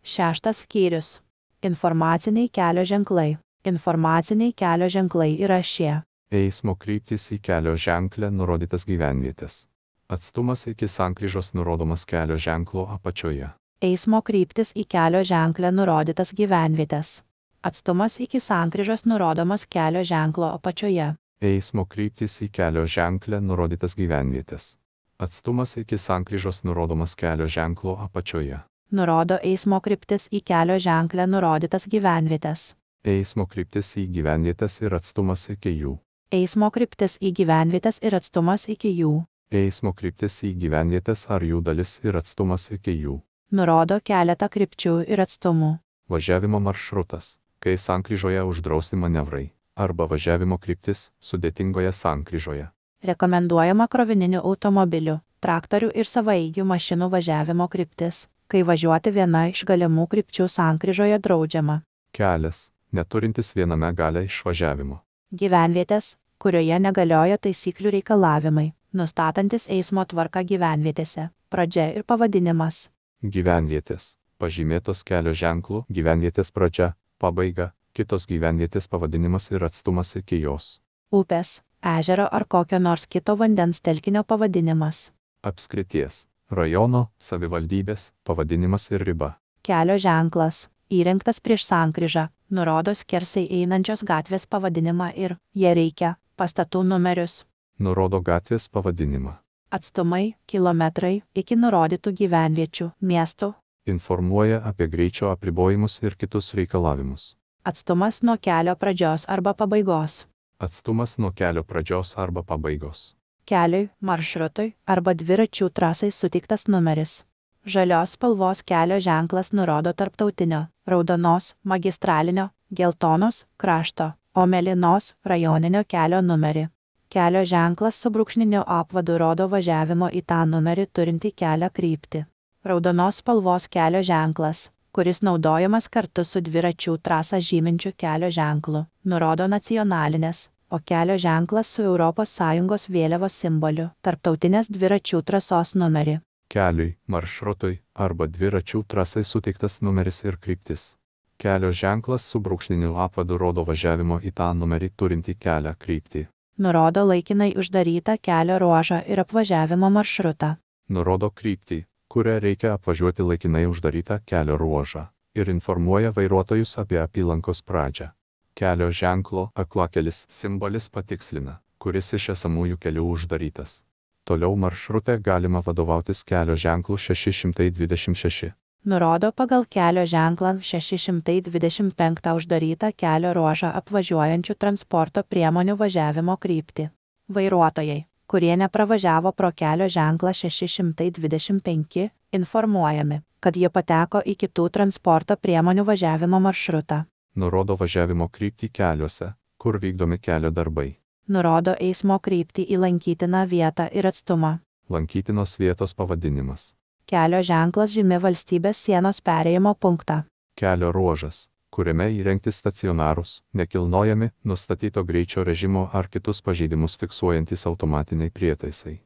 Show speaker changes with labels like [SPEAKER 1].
[SPEAKER 1] Šeštas skyrius. Informaciniai kelio ženklai. Informaciniai kelio ženklai yra šie.
[SPEAKER 2] Eismo kryptys į kelio ženklę nurodytas gyvenvietės. Atstumas iki sankryžos nurodomas kelio ženklo apačioje.
[SPEAKER 1] Eismo kryptis į kelio ženklę nurodytas gyvenvietės. Atstumas iki sankryžos nurodomas kelio ženklo apačioje.
[SPEAKER 2] Eismo kryptys į kelio ženklę nurodytas gyvenvietės. Atstumas iki sankryžos nurodomas kelio ženklo apačioje.
[SPEAKER 1] Nurodo eismo kryptis į kelio ženklę nurodytas gyvenvietės.
[SPEAKER 2] Eismo kryptis į gyvenvietės ir atstumas iki jų.
[SPEAKER 1] Eismo kryptis į gyvenvietės ir atstumas iki jų.
[SPEAKER 2] Eismo kryptis į gyvenvietės ar jų dalis ir atstumas iki jų.
[SPEAKER 1] Nurodo keletą krypčių ir atstumų.
[SPEAKER 2] Važiavimo maršrutas, kai sankryžoje uždrausti manevrai, arba važiavimo kryptis sudėtingoje sankryžoje.
[SPEAKER 1] Rekomenduojama krovininių automobilių, traktorių ir savaeigių mašinų važiavimo kryptis, kai važiuoti viena iš galimų krypčių sankryžoje draudžiama.
[SPEAKER 2] Kelias, neturintis viename gale išvažiavimo.
[SPEAKER 1] Gyvenvietės, kurioje negalioja taisyklių reikalavimai, nustatantis eismo tvarką gyvenvietėse, pradžia ir pavadinimas.
[SPEAKER 2] Gyvenvietės, pažymėtos kelio ženklų, gyvenvietės pradžia, pabaiga, kitos gyvenvietės pavadinimas ir atstumas iki jos.
[SPEAKER 1] Upės, ežero ar kokio nors kito vandens telkinio pavadinimas.
[SPEAKER 2] Apskrities, rajono, savivaldybės, pavadinimas ir riba.
[SPEAKER 1] Kelio ženklas, įrengtas prieš sankryžą, nurodo skersai einančios gatvės pavadinimą ir, jei reikia, pastatų numerius.
[SPEAKER 2] Nurodo gatvės pavadinimą.
[SPEAKER 1] Atstumai, kilometrai, iki nurodytų gyvenviečių, miestų.
[SPEAKER 2] Informuoja apie greičio apribojimus ir kitus reikalavimus.
[SPEAKER 1] Atstumas nuo kelio pradžios arba pabaigos.
[SPEAKER 2] Atstumas nuo kelio pradžios arba pabaigos.
[SPEAKER 1] Keliui, maršrutui arba dviračių trasai suteiktas numeris. Žalios spalvos kelio ženklas nurodo tarptautinio, raudonos, magistralinio, geltonos, krašto, o mėlynos, rajoninio kelio numerį. Kelio ženklas su brūkšniniu apvadu rodo važiavimo į tą numerį turintį kelio kryptį. Raudonos spalvos kelio ženklas, kuris naudojamas kartu su dviračių trasą žyminčiu kelio ženklu, nurodo nacionalinės, o kelio ženklas su ES vėliavos simboliu, tarptautinės dviračių trasos numerį.
[SPEAKER 2] Keliui, maršrutui arba dviračių trasai suteiktas numeris ir kryptis. Kelio ženklas su brūkšniniu apvadu rodo važiavimo į tą numerį turintį kelio kryptį.
[SPEAKER 1] Nurodo laikinai uždarytą kelio ruožą ir apvažiavimo maršrutą.
[SPEAKER 2] Nurodo kryptį, kurią reikia apvažiuoti laikinai uždarytą kelio ruožą, ir informuoja vairuotojus apie apylankos pradžią. Kelio ženklo aklakelis simbolis patikslina, kuris iš esamųjų kelių uždarytas. Toliau maršrute galima vadovautis kelio ženklu 626.
[SPEAKER 1] Nurodo pagal kelio ženklą 625 uždarytą kelio ruožą apvažiuojančių transporto priemonių važiavimo kryptį. Vairuotojai, kurie nepravažiavo pro kelio ženklą 625, informuojami, kad jie pateko į kitų transporto priemonių važiavimo maršrutą.
[SPEAKER 2] Nurodo važiavimo kryptį keliuose, kur vykdomi kelio darbai.
[SPEAKER 1] Nurodo eismo kryptį į lankytiną vietą ir atstumą.
[SPEAKER 2] Lankytinos vietos pavadinimas.
[SPEAKER 1] Kelio ženklas žymi valstybės sienos perėjimo punktą.
[SPEAKER 2] Kelio ruožas, kuriame įrengti stacionarūs, nekilnojami, nustatyto greičio režimo ar kitus pažeidimus fiksuojantys automatiniai prietaisai.